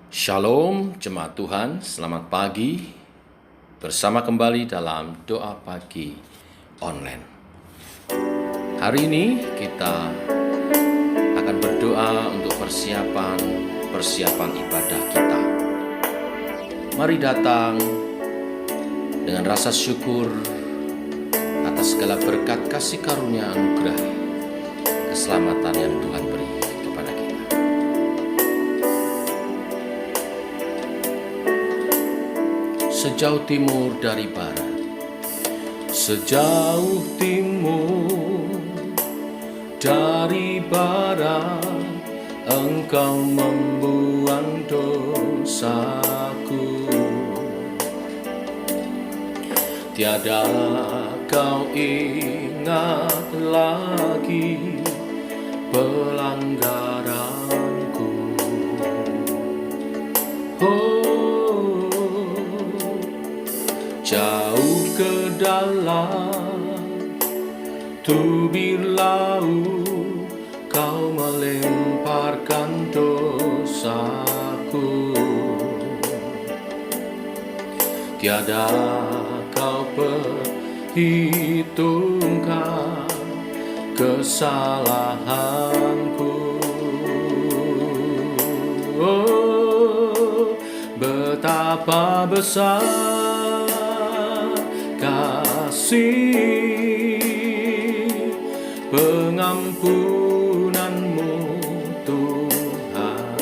Shalom jemaat Tuhan, selamat pagi. Bersama kembali dalam doa pagi online. Hari ini kita akan berdoa untuk persiapan ibadah kita. Mari datang dengan rasa syukur atas segala berkat kasih karunia anugerah keselamatan yang Tuhan beri kepada kita. Sejauh timur dari barat, sejauh timur dari barat, Engkau membuang dosaku. Tiada kau ingat lagi pelanggaranku. Jauh ke dalam tubir laut, kau melemparkan dosaku. Tiada kau perhitungkan kesalahanku. Oh, betapa besar kasih pengampunanmu Tuhan.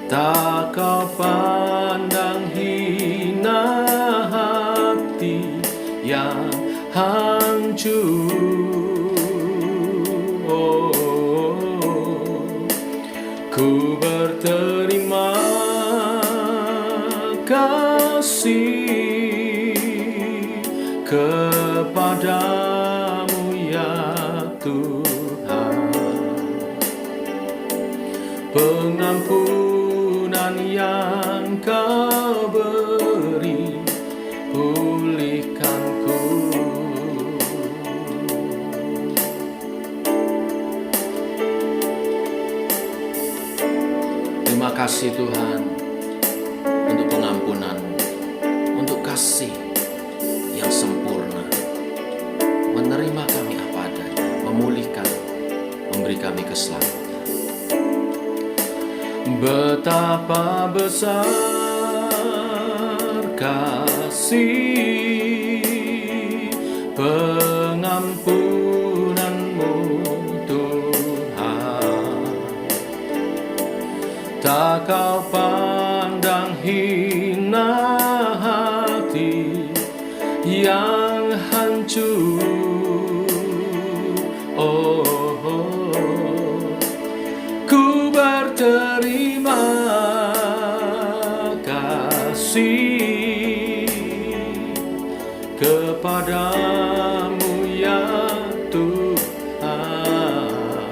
Tak kau pandang hina hati yang hancur. Ku berterima kasih kepadamu ya Tuhan. Pengampunan yang kau beri, pulihkanku. Terima kasih Tuhan untuk pengampunan, untuk kasih yang sempurna, menerima kami apa adanya, memulihkan, memberi kami keselamatan. Betapa besar kasih pengampunanmu Tuhan. Tak kau pandang hina hati yang hancur. Ku berterima kasih kepadamu ya Tuhan.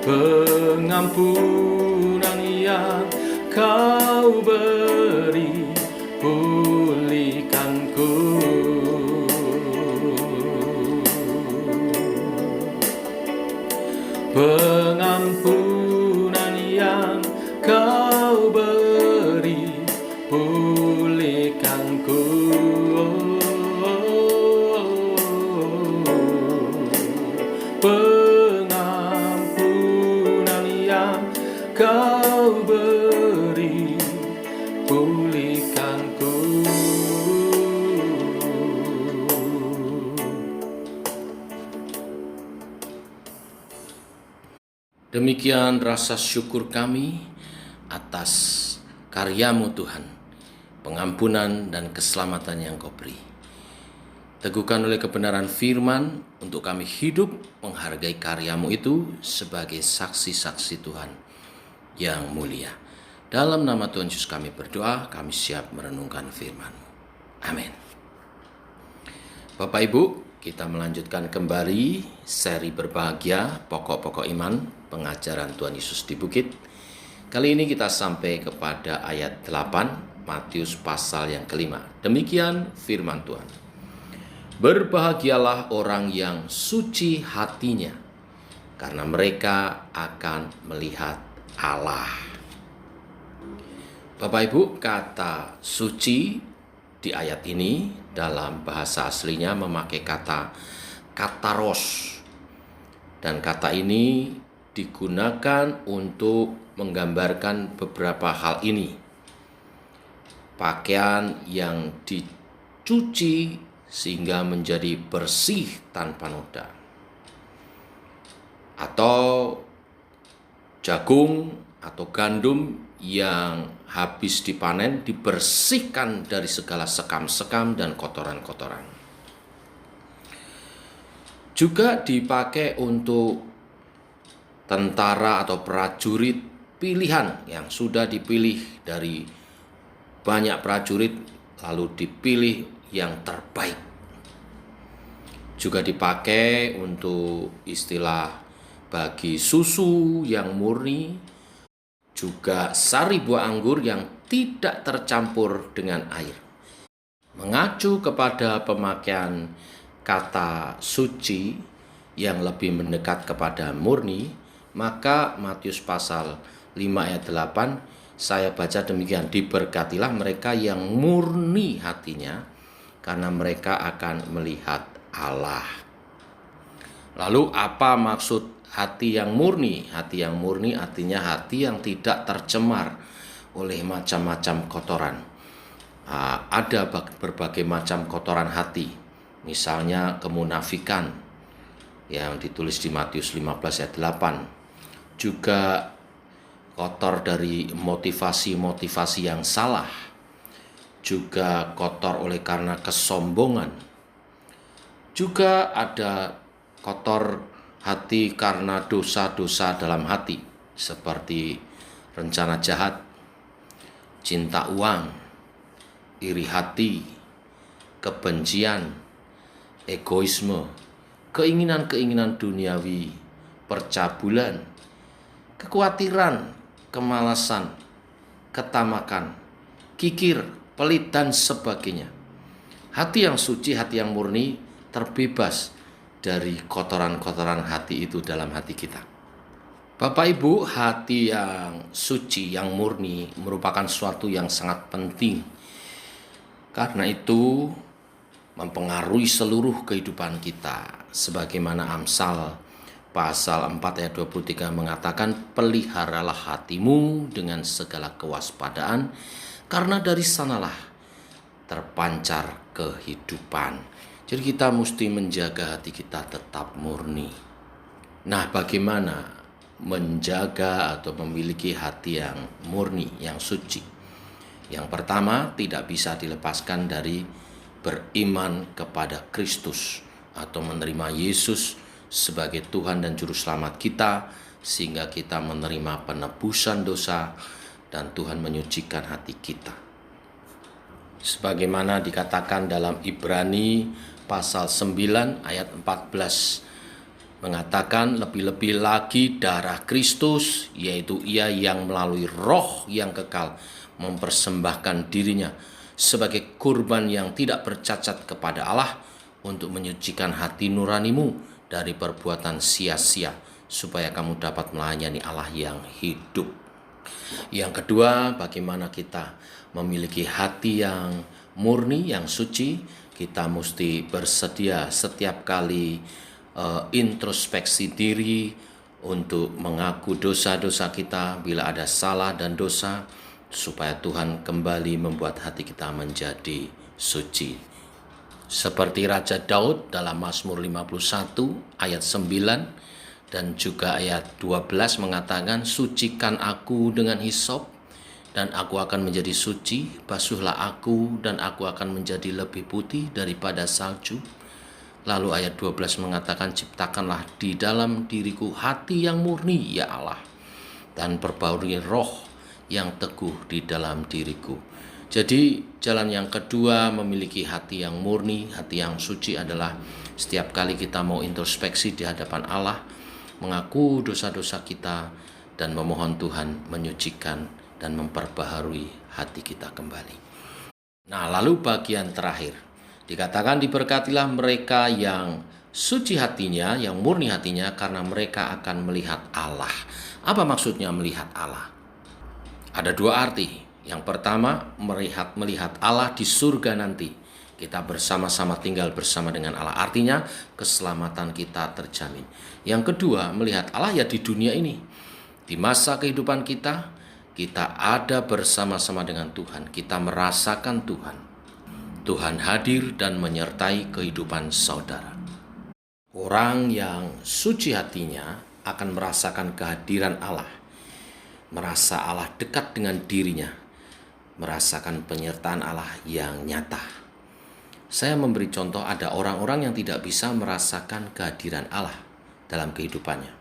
Pengampunan yang kau beri, pulihkanku. Pengampunan yang kau beri, pulihkanku. Pengampunan yang kau beri, pulihkanku. Demikian rasa syukur kami atas karya-Mu Tuhan, pengampunan dan keselamatan yang Kau beri. Teguhkan oleh kebenaran firman untuk kami hidup menghargai karya-Mu itu sebagai saksi-saksi Tuhan yang mulia. Dalam nama Tuhan Yesus kami berdoa, kami siap merenungkan firman-Mu. Amin. Bapak Ibu, kita melanjutkan kembali seri berbahagia pokok-pokok iman pengajaran Tuhan Yesus di Bukit. Kali ini kita sampai kepada ayat 8 Matius pasal yang kelima. Demikian firman Tuhan. Berbahagialah orang yang suci hatinya, karena mereka akan melihat Allah. Bapak Ibu, kata suci di ayat ini dalam bahasa aslinya memakai kata kataros. Dan kata ini digunakan untuk menggambarkan beberapa hal ini. Pakaian yang dicuci sehingga menjadi bersih tanpa noda. Atau jagung atau gandum yang habis dipanen dibersihkan dari segala sekam-sekam dan kotoran-kotoran. Juga dipakai untuk tentara atau prajurit pilihan yang sudah dipilih dari banyak prajurit lalu dipilih yang terbaik. Juga dipakai untuk istilah bagi susu yang murni, juga sari buah anggur yang tidak tercampur dengan air. Mengacu kepada pemakaian kata suci yang lebih mendekat kepada murni, maka Matius pasal 5 ayat 8 saya baca demikian, diberkatilah mereka yang murni hatinya karena mereka akan melihat Allah. Lalu apa maksud hati yang murni? Hati yang murni artinya hati yang tidak tercemar oleh macam-macam kotoran. Ada berbagai macam kotoran hati. Misalnya kemunafikan yang ditulis di Matius 15 ayat 8. Juga kotor dari motivasi-motivasi yang salah. Juga kotor oleh karena kesombongan. Juga ada kotor hati karena dosa-dosa dalam hati, seperti rencana jahat, cinta uang, iri hati, kebencian, egoisme, keinginan-keinginan duniawi, percabulan, kekhawatiran, kemalasan, ketamakan, kikir, pelit, dan sebagainya. Hati yang suci, hati yang murni terbebas dari kotoran-kotoran hati itu dalam hati kita. Bapak Ibu, hati yang suci, yang murni merupakan suatu yang sangat penting. Karena itu mempengaruhi seluruh kehidupan kita. Sebagaimana Amsal pasal 4 ayat 23 mengatakan, peliharalah hatimu dengan segala kewaspadaan, karena dari sanalah terpancar kehidupan. Jadi kita mesti menjaga hati kita tetap murni. Nah, bagaimana menjaga atau memiliki hati yang murni, yang suci? Yang pertama, tidak bisa dilepaskan dari beriman kepada Kristus atau menerima Yesus sebagai Tuhan dan Juru Selamat kita, sehingga kita menerima penebusan dosa dan Tuhan menyucikan hati kita. Sebagaimana dikatakan dalam Ibrani pasal 9 ayat 14 mengatakan, lebih-lebih lagi darah Kristus, yaitu Ia yang melalui Roh yang kekal mempersembahkan dirinya sebagai kurban yang tidak bercacat kepada Allah untuk menyucikan hati nuranimu dari perbuatan sia-sia, supaya kamu dapat melayani Allah yang hidup. Yang kedua, bagaimana kita memiliki hati yang murni, yang suci? Kita mesti bersedia setiap kali introspeksi diri untuk mengaku dosa-dosa kita bila ada salah dan dosa, supaya Tuhan kembali membuat hati kita menjadi suci. Seperti Raja Daud dalam Mazmur 51 ayat 9 dan juga ayat 12 mengatakan, sucikan aku dengan hisop dan aku akan menjadi suci, basuhlah aku dan aku akan menjadi lebih putih daripada salju. Lalu ayat 12 mengatakan, ciptakanlah di dalam diriku hati yang murni ya Allah, dan perbarui roh yang teguh di dalam diriku. Jadi jalan yang kedua memiliki hati yang murni, hati yang suci adalah setiap kali kita mau introspeksi di hadapan Allah, mengaku dosa-dosa kita dan memohon Tuhan menyucikan dan memperbaharui hati kita kembali. Nah, lalu bagian terakhir dikatakan, diberkatilah mereka yang suci hatinya, yang murni hatinya, karena mereka akan melihat Allah. Apa maksudnya melihat Allah? Ada dua arti. Yang pertama, melihat Allah di surga nanti. Kita bersama-sama tinggal bersama dengan Allah. Artinya keselamatan kita terjamin. Yang kedua, melihat Allah ya di dunia ini. Di masa kehidupan kita ada bersama-sama dengan Tuhan. Kita merasakan Tuhan. Tuhan hadir dan menyertai kehidupan saudara. Orang yang suci hatinya akan merasakan kehadiran Allah. Merasa Allah dekat dengan dirinya. Merasakan penyertaan Allah yang nyata. Saya memberi contoh, ada orang-orang yang tidak bisa merasakan kehadiran Allah dalam kehidupannya.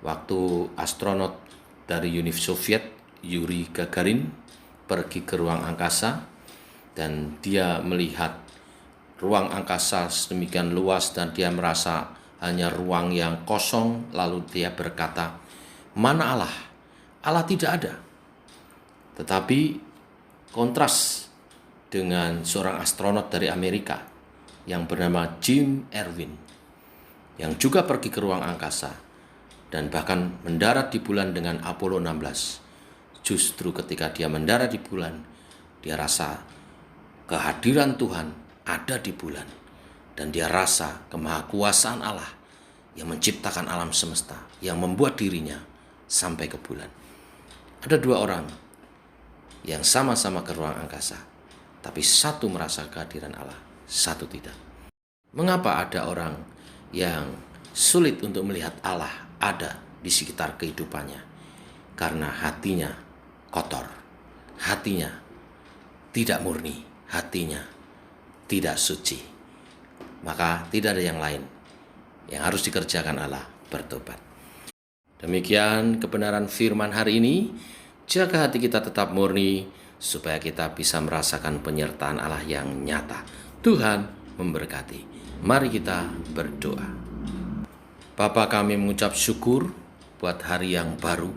Waktu astronot dari Uni Soviet, Yuri Gagarin, pergi ke ruang angkasa, dan dia melihat ruang angkasa sedemikian luas dan dia merasa hanya ruang yang kosong, lalu dia berkata, "Mana Allah? Allah tidak ada." Tetapi kontras dengan seorang astronot dari Amerika yang bernama Jim Irwin, yang juga pergi ke ruang angkasa dan bahkan mendarat di bulan dengan Apollo 16. Justru ketika dia mendarat di bulan, dia rasa kehadiran Tuhan ada di bulan, dan dia rasa kemahakuasaan Allah yang menciptakan alam semesta, yang membuat dirinya sampai ke bulan. Ada dua orang yang sama-sama ke ruang angkasa, tapi satu merasa kehadiran Allah, satu tidak. Mengapa ada orang yang sulit untuk melihat Allah ada di sekitar kehidupannya? Karena hatinya kotor, hatinya tidak murni, hatinya tidak suci. Maka tidak ada yang lain yang harus dikerjakan Allah, bertobat. Demikian kebenaran firman hari ini. Jaga hati kita tetap murni, supaya kita bisa merasakan penyertaan Allah yang nyata. Tuhan memberkati. Mari kita berdoa. Bapa, kami mengucap syukur buat hari yang baru,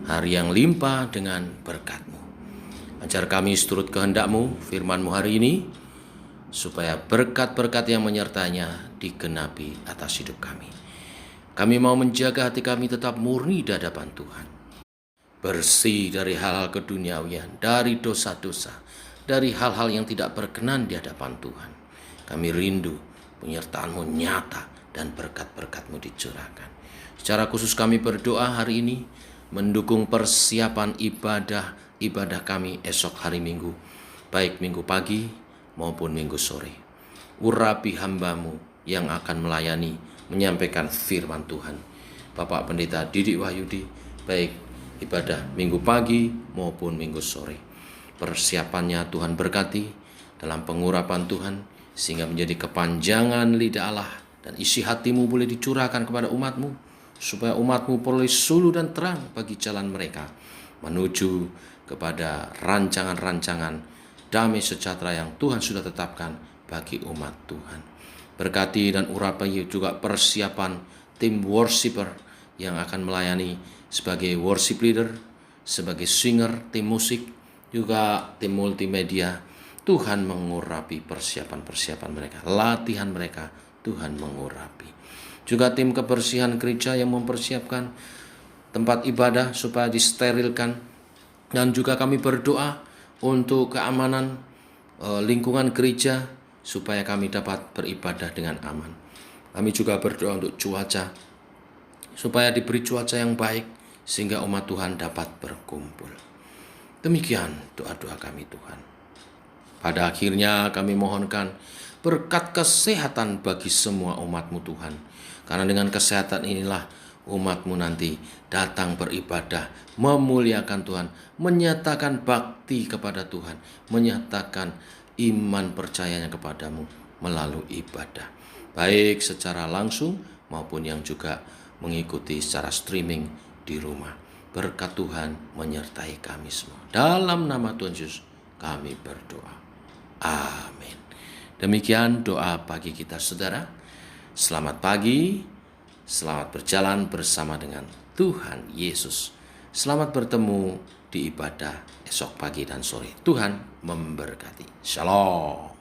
hari yang limpah dengan berkat-Mu. Ajar kami seturut kehendak-Mu, firman-Mu hari ini, supaya berkat-berkat yang menyertainya digenapi atas hidup kami. Kami mau menjaga hati kami tetap murni di hadapan Tuhan. Bersih dari hal-hal keduniawian, dari dosa-dosa, dari hal-hal yang tidak berkenan di hadapan Tuhan. Kami rindu penyertaan-Mu nyata dan berkat-berkat-Mu dicurahkan. Secara khusus kami berdoa hari ini mendukung persiapan ibadah kami esok hari Minggu, baik Minggu pagi maupun Minggu sore. Urapi hamba-Mu yang akan melayani, menyampaikan firman Tuhan. Bapak Pendeta Didik Wahyudi, baik ibadah Minggu pagi maupun Minggu sore. Persiapannya Tuhan berkati dalam pengurapan Tuhan, sehingga menjadi kepanjangan lidah Allah dan isi hati-Mu boleh dicurahkan kepada umat-Mu, supaya umat-Mu peroleh suluh dan terang bagi jalan mereka menuju kepada rancangan-rancangan damai sejahtera yang Tuhan sudah tetapkan bagi umat Tuhan. Berkati dan urapi juga persiapan tim worshiper yang akan melayani sebagai worship leader, sebagai singer, tim musik, juga tim multimedia. Tuhan mengurapi persiapan-persiapan mereka, latihan mereka, Tuhan mengurapi. Juga tim kebersihan gereja yang mempersiapkan tempat ibadah supaya disterilkan. Dan juga kami berdoa untuk keamanan lingkungan gereja, supaya kami dapat beribadah dengan aman. Kami juga berdoa untuk cuaca, supaya diberi cuaca yang baik, sehingga umat Tuhan dapat berkumpul. Demikian doa-doa kami Tuhan. Pada akhirnya kami mohonkan berkat kesehatan bagi semua umat-Mu Tuhan. Karena dengan kesehatan inilah umat-Mu nanti datang beribadah, memuliakan Tuhan, menyatakan bakti kepada Tuhan, menyatakan iman percayanya kepadamu melalui ibadah, baik secara langsung maupun yang juga mengikuti secara streaming di rumah. Berkat Tuhan menyertai kami semua. Dalam nama Tuhan Yesus kami berdoa. Amin. Demikian doa pagi kita saudara. Selamat pagi, selamat berjalan bersama dengan Tuhan Yesus. Selamat bertemu di ibadah esok pagi dan sore. Tuhan memberkati. Shalom.